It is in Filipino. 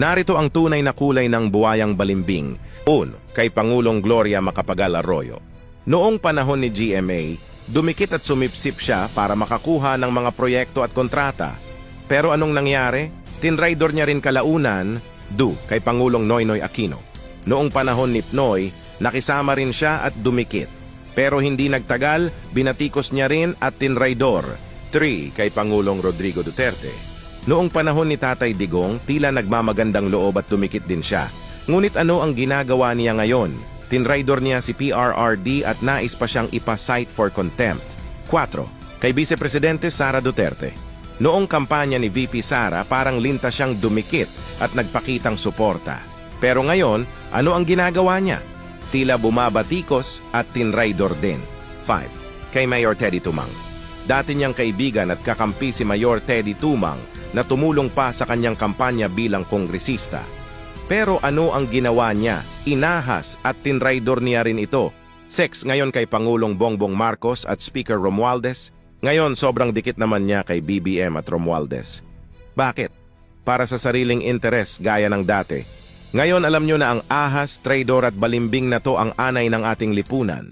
Narito ang tunay na kulay ng buwayang balimbing. Kay Pangulong Gloria Macapagal Arroyo. Noong panahon ni GMA, dumikit at sumipsip siya para makakuha ng mga proyekto at kontrata. Pero anong nangyari? Tinraidor niya rin kalaunan, kay Pangulong Noynoy Aquino. Noong panahon ni Pnoy, nakisama rin siya at dumikit. Pero hindi nagtagal, binatikos niya rin at tinraidor. Kay Pangulong Rodrigo Duterte. Noong panahon ni Tatay Digong, tila nagmamagandang loob at dumikit din siya. Ngunit ano ang ginagawa niya ngayon? Tinraidor niya si PRRD at nais pa siyang ipa-cite for contempt. 4. Kay Vice Presidente Sara Duterte. Noong kampanya ni VP Sara, parang linta siyang dumikit at nagpakitang suporta. Pero ngayon, ano ang ginagawa niya? Tila bumabatikos at tinraidor din. 5. Kay Mayor Teddy Tumang. Dati niyang kaibigan at kakampi si Mayor Teddy Tumang na tumulong pa sa kanyang kampanya bilang kongresista. Pero ano ang ginawa niya? Inahas at tinraidor niya rin ito. 6. Ngayon kay Pangulong Bongbong Marcos at Speaker Romualdez. Ngayon sobrang dikit naman niya kay BBM at Romualdez. Bakit? Para sa sariling interes gaya ng dati. Ngayon alam niyo na ang ahas, traidor at balimbing na to ang anay ng ating lipunan.